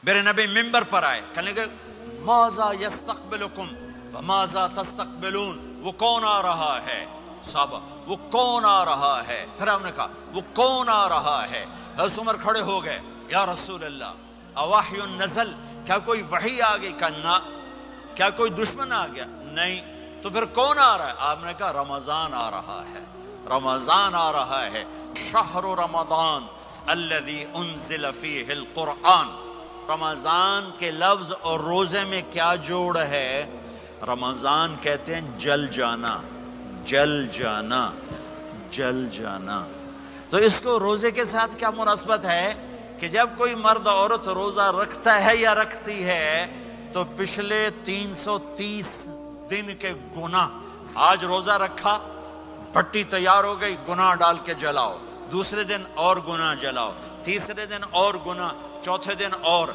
میرے نبی ممبر پر آئے، کہنے لگے ماذا یستقبلکم وماذا تستقبلون، وہ کون آ رہا ہے؟ صحابہ وہ کون آ رہا ہے؟ پھر ہم نے کہا وہ کون آ رہا ہے؟ حضرت عمر کھڑے ہو گئے، یا رسول اللہ اوحی نزل، کیا کوئی وحی آ گئی؟ کہا نہ۔ کیا کوئی دشمن آ گیا؟ نہیں۔ تو پھر کون آ رہا ہے؟ آپ نے کہا رمضان آ رہا ہے، رمضان آ رہا ہے، شہر رمضان الذی انزل فیہ القرآن۔ رمضان کے لفظ اور روزے میں کیا جوڑ ہے؟ رمضان کہتے ہیں جل جانا، جل جانا، جل جانا۔ تو اس کو روزے کے ساتھ کیا مناسبت ہے کہ جب کوئی مرد عورت روزہ رکھتا ہے یا رکھتی ہے تو پچھلے 330 دن کے گناہ، آج روزہ رکھا، بھٹی تیار ہو گئی، گناہ ڈال کے جلاؤ، دوسرے دن اور گناہ جلاؤ، تیسرے دن اور گناہ، چوتھے دن اور،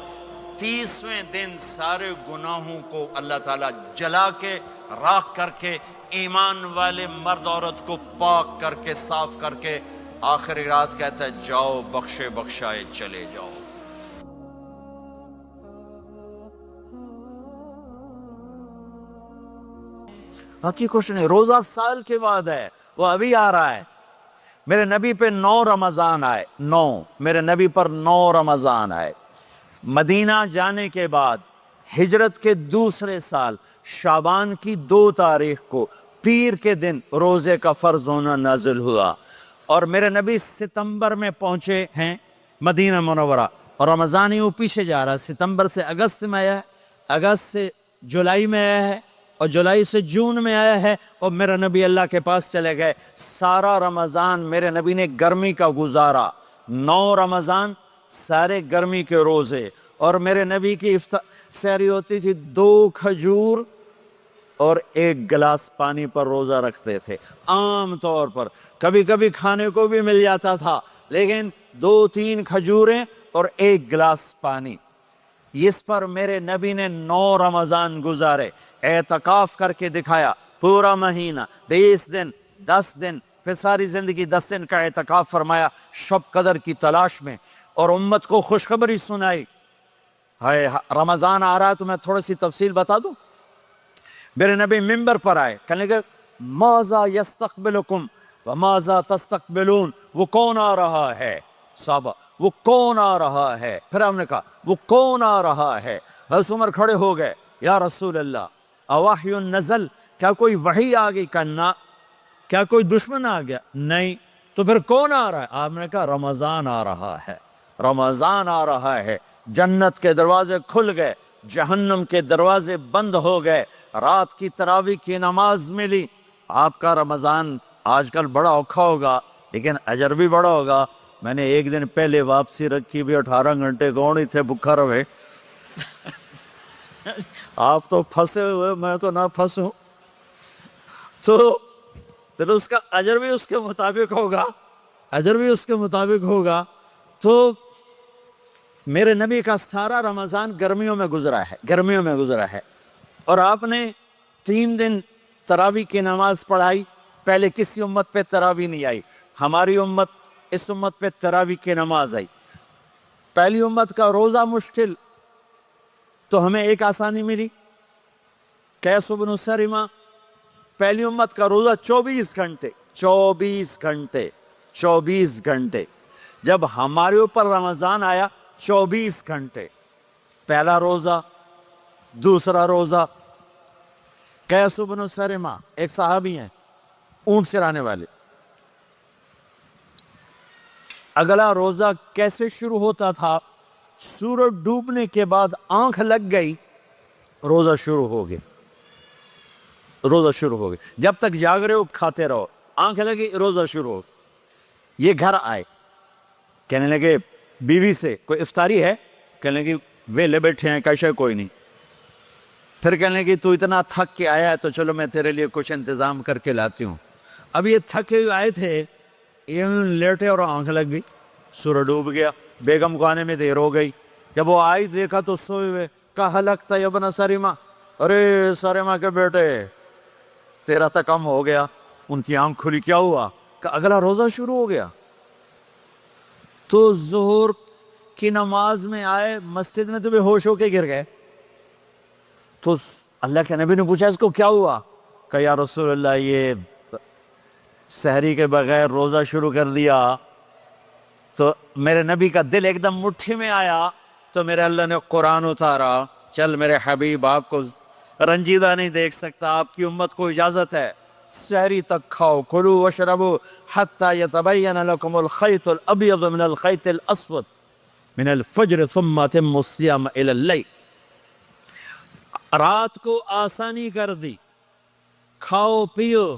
30ویں دن سارے گناہوں کو اللہ تعالیٰ جلا کے راکھ کر کے ایمان والے مرد عورت کو پاک کر کے صاف کر کے آخری رات کہتا ہے جاؤ بخشے بخشائے چلے جاؤ۔ باقی کچھ نہیں، روزہ سال کے بعد ہے، وہ ابھی آ رہا ہے۔ میرے نبی پہ 9 رمضان آئے، 9 میرے نبی پر 9 رمضان آئے۔ مدینہ جانے کے بعد ہجرت کے دوسرے سال شعبان کی 2 تاریخ کو پیر کے دن روزے کا فرض ہونا نازل ہوا، اور میرے نبی ستمبر میں پہنچے ہیں مدینہ منورہ، اور رمضان یوں پیچھے جا رہا ہے، ستمبر سے اگست میں آیا ہے، اگست سے جولائی میں آیا ہے، اور جولائی سے جون میں آیا ہے، اور میرے نبی اللہ کے پاس چلے گئے۔ سارا رمضان میرے نبی نے گرمی کا گزارا، 9 رمضان سارے گرمی کے روزے، اور میرے نبی کی سحری ہوتی تھی 2 کھجور اور 1 گلاس پانی پر روزہ رکھتے تھے عام طور پر، کبھی کبھی کھانے کو بھی مل جاتا تھا، لیکن 2-3 کھجوریں اور 1 گلاس پانی۔ اس پر میرے نبی نے 9 رمضان گزارے، اعتکاف کر کے دکھایا، پورا مہینہ 20 دن 10 دن، پھر ساری زندگی 10 دن کا اعتکاف فرمایا شب قدر کی تلاش میں، اور امت کو خوشخبری سنائی۔ رمضان آ رہا ہے تو میں تھوڑی سی تفصیل بتا دوں۔ میرے نبی ممبر پر آئے، کہنے لگے ماذا یستقبلکم وماذا تستقبلون، وہ کون آ رہا ہے؟ صحابہ وہ کون آ رہا ہے؟ پھر ہم نے کہا وہ کون آ رہا ہے؟ حضرت عمر کھڑے ہو گئے، یا رسول اللہ اوحی نزل، کیا کوئی وحی آ گئی؟ کہا نہ۔ کیا کوئی دشمن آ گیا؟ نہیں۔ تو پھر کون آ رہا ہے؟ آپ نے کہا رمضان آ رہا ہے، رمضان آ رہا ہے۔ جنت کے دروازے کھل گئے، جہنم کے دروازے بند ہو گئے، رات کی تراویح کی نماز ملی۔ آپ کا رمضان آج کل بڑا اوکھا ہوگا لیکن اجر بھی بڑا ہوگا۔ میں نے 1 دن پہلے واپسی رکھی بھی، 18 گھنٹے کون ہی تھے بھوکا رہے۔ آپ تو پھنسے ہوئے، میں تو نہ پھنسوں، تو اس کا اجر بھی اس کے مطابق ہوگا، اجر بھی اس کے مطابق ہوگا۔ تو میرے نبی کا سارا رمضان گرمیوں میں گزرا ہے، گرمیوں میں گزرا ہے، اور آپ نے 3 دن تراویح کی نماز پڑھائی۔ پہلے کسی امت پہ تراویح نہیں آئی، ہماری امت، اس امت پہ تراویح کی نماز آئی۔ پہلی امت کا روزہ مشکل، تو ہمیں ایک آسانی ملی، قیس بن سرمہ۔ پہلی امت کا روزہ 24 گھنٹے، 24 گھنٹے، 24 گھنٹے۔ جب ہمارے اوپر رمضان آیا 24 گھنٹے، پہلا روزہ، دوسرا روزہ۔ قیس بن سرمہ ایک صحابی ہیں، اونٹ چرانے والے۔ اگلا روزہ کیسے شروع ہوتا تھا؟ سورج ڈوبنے کے بعد آنکھ لگ گئی، روزہ شروع ہو گیا، روزہ شروع ہو گیا۔ جب تک جاگ رہے ہو کھاتے رہو، آنکھ لگی روزہ شروع ہو گیا۔ یہ گھر آئے، کہنے لگے بیوی سے کوئی افطاری ہے؟ کہنے لگے ویلے بیٹھے ہیں، کیسے کوئی نہیں۔ پھر کہنے لگے تو اتنا تھک کے آیا ہے تو چلو میں تیرے لیے کچھ انتظام کر کے لاتی ہوں۔ اب یہ تھکے ہوئے آئے تھے، یہ لیٹے اور آنکھ لگ گئی، سورج ڈوب گیا، بیگم کو آنے میں دیر ہو گئی۔ جب وہ آئی دیکھا تو سوئے ہوئے، کہا لگتا ہے ابن سرمہ، ارے سرمہ کے بیٹے تیرا تو کم ہو گیا۔ ان کی آنکھ کھلی، کیا ہوا؟ کہ اگلا روزہ شروع ہو گیا۔ تو ظہر کی نماز میں آئے مسجد میں تو بے ہوش ہو کے گر گئے. تو اللہ کے نبی نے پوچھا اس کو کیا ہوا؟ کہ یا رسول اللہ یہ سحری کے بغیر روزہ شروع کر دیا. تو میرے نبی کا دل ایک دم مٹھی میں آیا. تو میرے اللہ نے قرآن اتارا، چل میرے حبیب آپ کو رنجیدہ نہیں دیکھ سکتا، آپ کی امت کو اجازت ہے سحری تک کھاؤ، کلوا واشربوا حتی یتبین لکم الخیط الابیض من الخیط الاسود من الفجر ثم اتموا الصیام الی اللیل. رات کو آسانی کر دی، کھاؤ پیو.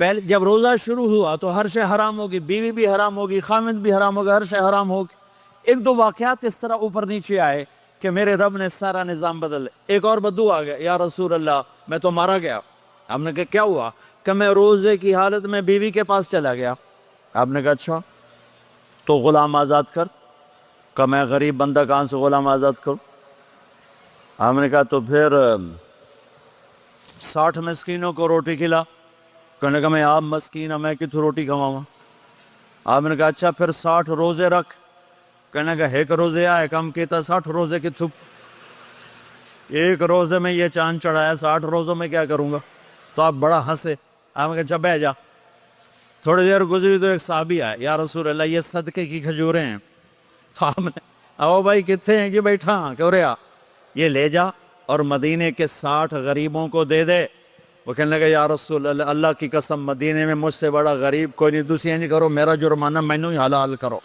پہلے جب روزہ شروع ہوا تو ہر شے حرام ہوگی، بیوی بھی حرام ہوگی، خامد بھی حرام ہوگا، ہر شے حرام ہوگی. ایک دو واقعات اس طرح اوپر نیچے آئے کہ میرے رب نے سارا نظام بدل. ایک اور بدو آ گیا، یا رسول اللہ میں تو مارا گیا. آپ نے کہا کیا ہوا؟ کہ میں روزے کی حالت میں بیوی کے پاس چلا گیا. آپ نے کہا اچھا تو غلام آزاد کر. کہ میں غریب بندہ کہاں سے غلام آزاد کروں؟ آپ نے کہا تو پھر 60 مسکینوں کو روٹی کھلا. کہنے کا میں آپ مسکین ہوں، میں کتوں روٹی کھواؤں؟ آپ نے کہا اچھا پھر 60 روزے رکھ. کہنے کا ایک روزے آئے کم کیتا 60 روزے کی تھپ. ایک روزے میں یہ چاند چڑھایا، 60 روزوں میں کیا کروں گا؟ تو آپ بڑا ہنسے. آپ نے کہا اچھا بیٹھ جا. تھوڑی دیر گزری تو ایک صحابی آئے، یا رسول اللہ یہ صدقے کی کھجوریں ہیں. تو آپ نے او بھائی کتنے ہیں کہ بیٹھا کیوں رہا، یہ لے جا اور مدینے کے 60 غریبوں کو دے دے. وہ کہنے لگا یا رسول اللہ اللہ کی قسم مدینے میں مجھ سے بڑا غریب کوئی نہیں، دوسری نہیں کرو، میرا جرمانہ مینوں ہی حلال کرو.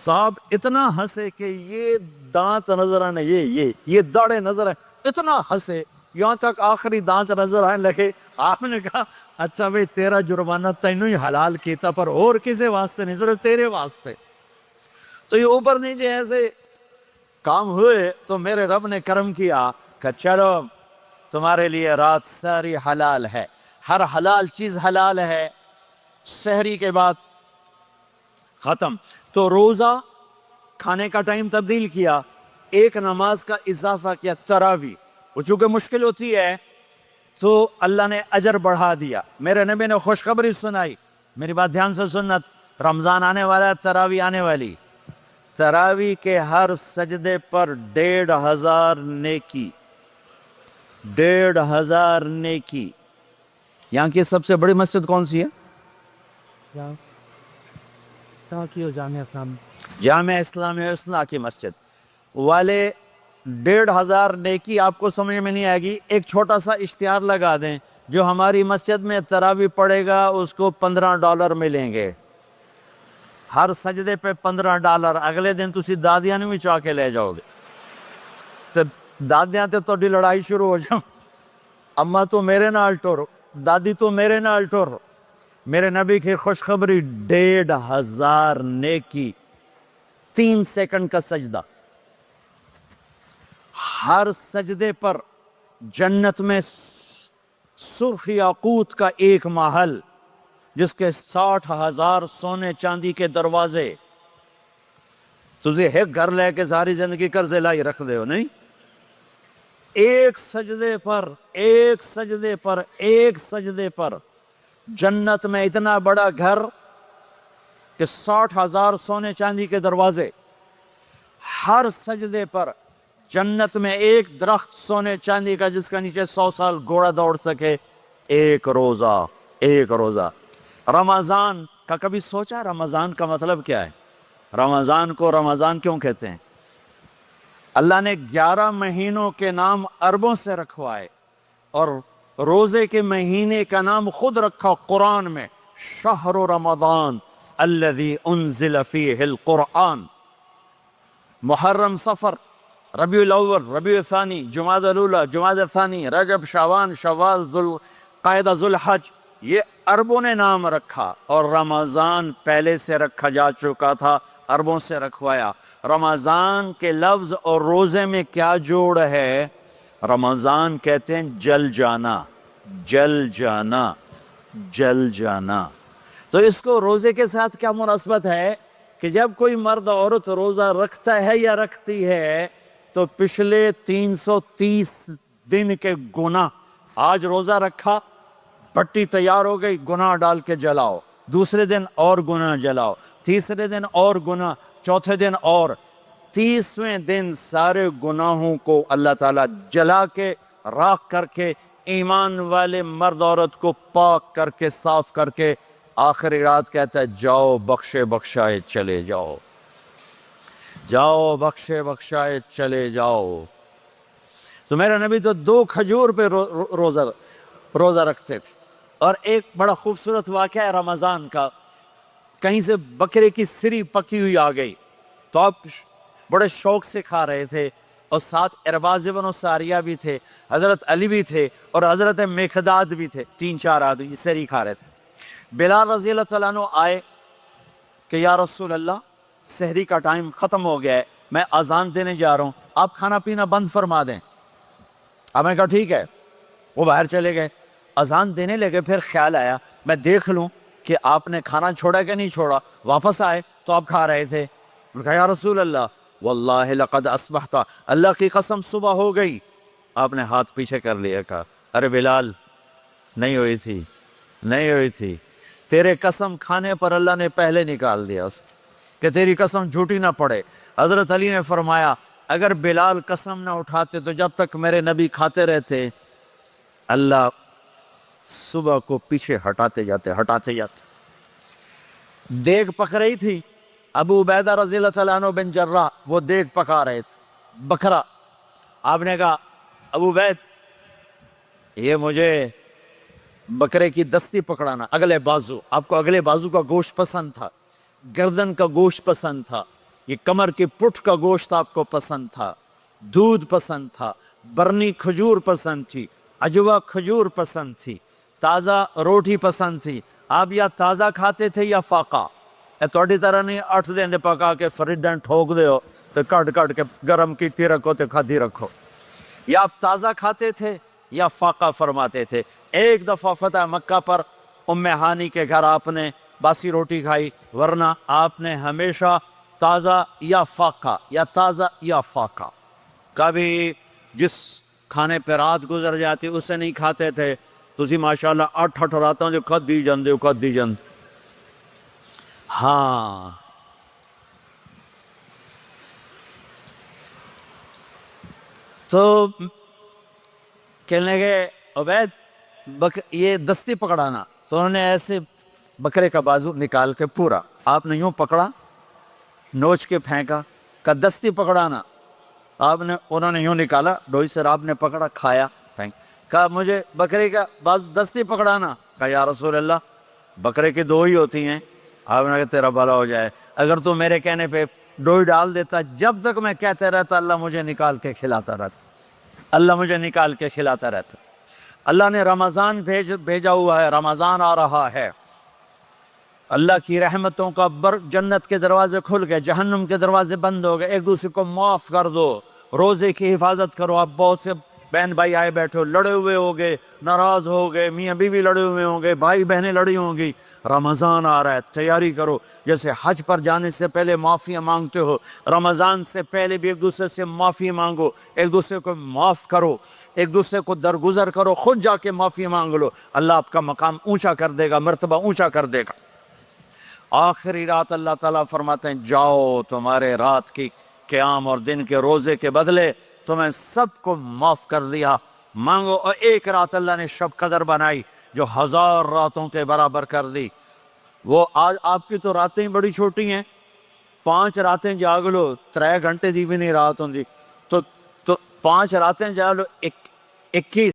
تو آپ اتنا ہنسے کہ یہ دانت نظر آنے، یہ داڑے نظر آئے، اتنا ہنسے یہاں تک آخری دانت نظر آنے لگے. آپ نے کہا اچھا بھئی تیرا جرمانہ تینوں ہی حلال کیتا، پر اور کسی واسطے نہیں، صرف تیرے واسطے. تو یہ اوپر نیچے ایسے کام ہوئے تو میرے رب نے کرم کیا کہ چلو تمہارے لیے رات ساری حلال ہے، ہر حلال چیز حلال ہے. سحری کے بعد ختم. تو روزہ کھانے کا ٹائم تبدیل کیا، ایک نماز کا اضافہ کیا، تراویح. وہ چونکہ مشکل ہوتی ہے تو اللہ نے اجر بڑھا دیا. میرے نبی نے خوشخبری سنائی، میری بات دھیان سے سننا، رمضان آنے والا ہے، تراویح آنے والی. تراویح کے ہر سجدے پر 1500 نیکی، 1500 نیکی. یہاں کی سب سے بڑی مسجد کون سی ہے؟ جامع اسلامی حسنہ کی مسجد والے. 1500 نیکی آپ کو سمجھ میں نہیں آئے گی. ایک چھوٹا سا اشتہار لگا دیں، جو ہماری مسجد میں تراویح پڑے گا اس کو $15 ملیں گے، ہر سجدے پہ $15. اگلے دن تسی دادیاں نہیں بھی چاہ کے لے جاؤ گے. تو دادیاں تے تھوڑی لڑائی شروع ہو جاؤ، اماں تو میرے نال ٹر، دادی تو میرے نال ٹر. میرے نبی کی خوشخبری 1500 نیکی، 3 سیکنڈ کا سجدہ. ہر سجدے پر جنت میں سرخ یاقوت کا ایک محل جس کے 60,000 سونے چاندی کے دروازے. تجھے ایک گھر لے کے ساری زندگی قرضے لائی رکھ دے ہو نہیں. ایک سجدے پر جنت میں اتنا بڑا گھر کہ 60,000 سونے چاندی کے دروازے. ہر سجدے پر جنت میں ایک درخت سونے چاندی کا جس کا نیچے 100 سال گھوڑا دوڑ سکے. ایک روزہ. رمضان کا کبھی سوچا رمضان کا مطلب کیا ہے؟ رمضان کو رمضان کیوں کہتے ہیں؟ اللہ نے 11 مہینوں کے نام عربوں سے رکھوائے اور روزے کے مہینے کا نام خود رکھا قرآن میں، شہر رمضان الذی انزل فیہ القرآن. محرم، صفر، ربیع الاول، ربیع الثانی، جمادی الاولی، جمادی الثانی، رجب، شعبان، شوال، ذوالقعدہ، ذوالحج، یہ عربوں نے نام رکھا. اور رمضان پہلے سے رکھا جا چکا تھا، عربوں سے رکھوایا. رمضان کے لفظ اور روزے میں کیا جوڑ ہے؟ رمضان کہتے ہیں جل جانا. تو اس کو روزے کے ساتھ کیا مناسبت ہے کہ جب کوئی مرد عورت روزہ رکھتا ہے یا رکھتی ہے تو پچھلے 330 دن کے گناہ، آج روزہ رکھا، پٹی تیار ہو گئی، گناہ ڈال کے جلاؤ، دوسرے دن اور گناہ جلاؤ، تیسرے دن اور گناہ، چوتھے دن اور، 30ویں دن سارے گناہوں کو اللہ تعالیٰ جلا کے راکھ کر کے ایمان والے مرد عورت کو پاک کر کے صاف کر کے آخری رات کہتا ہے جاؤ بخشے بخشائے چلے جاؤ، جاؤ بخشے بخشائے چلے جاؤ۔ تو میرا نبی تو 2 کھجور پہ روزہ رکھتے تھے۔ اور ایک بڑا خوبصورت واقعہ ہے رمضان کا، کہیں سے بکرے کی سری پکی ہوئی آ گئی تو آپ بڑے شوق سے کھا رہے تھے، اور ساتھ ارباز بن ساریہ بھی تھے، حضرت علی بھی تھے اور حضرت مقداد بھی تھے، 3-4 آدمی سری کھا رہے تھے۔ بلال رضی اللہ تعالیٰ عنہ آئے کہ یا رسول اللہ سحری کا ٹائم ختم ہو گیا ہے، میں اذان دینے جا رہا ہوں، آپ کھانا پینا بند فرما دیں۔ آپ نے کہا ٹھیک ہے، وہ باہر چلے گئے، اذان دینے لگے، پھر خیال آیا میں دیکھ لوں کہ آپ نے کھانا چھوڑا کہ نہیں چھوڑا، واپس آئے تو آپ کھا رہے تھے۔ انہوں نے کہا یا رسول اللہ واللہ لقد اصبحت، اللہ کی قسم صبح ہو گئی۔ آپ نے ہاتھ پیچھے کر لیا، کہا ارے بلال نہیں ہوئی تھی، نہیں ہوئی تھی، تیرے قسم کھانے پر اللہ نے پہلے نکال دیا اس کہ تیری قسم جھوٹی نہ پڑے۔ حضرت علی نے فرمایا اگر بلال قسم نہ اٹھاتے تو جب تک میرے نبی کھاتے رہتے اللہ صبح کو پیچھے ہٹاتے جاتے۔ دیگ پک رہی تھی، ابو عبیدہ رضی اللہ تعالیٰ عنہ بن جراح وہ دیگ پکا رہے تھے، بکرا۔ آپ نے کہا ابو عبید یہ مجھے بکرے کی دستی پکڑانا، اگلے بازو، آپ کو اگلے بازو کا گوشت پسند تھا، گردن کا گوشت پسند تھا، یہ کمر کی پٹھ کا گوشت آپ کو پسند تھا، دودھ پسند تھا، برنی کھجور پسند تھی، عجوا کھجور پسند تھی، تازہ روٹی پسند تھی۔ آپ یا تازہ کھاتے تھے یا فاقہ، توڑی طرح نہیں 8 دن پکا کے فریڈن ٹھوک دے ہو تو کٹ کے گرم کیتی رکھو تو کھاتی رکھو، یا آپ تازہ کھاتے تھے یا فاقہ فرماتے تھے۔ ایک دفعہ فتح مکہ پر ام ہانی کے گھر آپ نے باسی روٹی کھائی، ورنہ آپ نے ہمیشہ تازہ یا فاقہ یا تازہ یا فاقہ، کبھی جس کھانے پہ رات گزر جاتی اسے نہیں کھاتے تھے۔ تسی ماشاءاللہ 8 راتوں جو کھدی جان۔ ہاں تو کہنے لگے عبید یہ دستی پکڑانا، تو انہوں نے ایسے بکرے کا بازو نکال کے پورا آپ نے یوں پکڑا، نوچ کے پھینکا، کہ دستی پکڑانا، انہوں نے یوں نکالا ڈوئی سے، آپ نے پکڑا کھایا پھینک، کہا مجھے بکرے کا بازو دستی پکڑانا، کہا یا رسول اللہ بکرے کی 2 ہی ہوتی ہیں۔ آپ نے کہا تیرا بھلا ہو جائے، اگر تو میرے کہنے پہ ڈوئی ڈال دیتا، جب تک میں کہتے رہتا اللہ مجھے نکال کے کھلاتا رہتا۔ اللہ نے رمضان بھیجا ہوا ہے، رمضان آ رہا ہے، اللہ کی رحمتوں کا جنت کے دروازے کھل گئے، جہنم کے دروازے بند ہو گئے، ایک دوسرے کو معاف کر دو، روزے کی حفاظت کرو۔ آپ بہت سے بہن بھائی آئے بیٹھے ہو، لڑے ہوئے ہوگے، ناراض ہو گئے، میاں بیوی لڑے ہوئے ہوں گے، بھائی بہنیں لڑی ہوں گی، رمضان آ رہا ہے، تیاری کرو۔ جیسے حج پر جانے سے پہلے معافیاں مانگتے ہو، رمضان سے پہلے بھی ایک دوسرے سے معافی مانگو، ایک دوسرے کو معاف کرو، ایک دوسرے کو درگزر کرو، خود جا کے معافی مانگ لو، اللہ آپ کا مقام اونچا کر دے گا، مرتبہ اونچا کر دے گا۔ آخری رات اللہ تعالیٰ فرماتے ہیں جاؤ، تمہارے رات کی قیام اور دن کے روزے کے بدلے تمہیں سب کو معاف کر دیا، مانگو۔ اور ایک رات اللہ نے شب قدر بنائی جو 1000 راتوں کے برابر کر دی۔ وہ آج آپ کی تو راتیں بڑی چھوٹی ہیں، 5 راتیں جاگ لو 3 گھنٹے دی بھی نہیں رات ہوں، تو 5 راتیں جاگ لو 21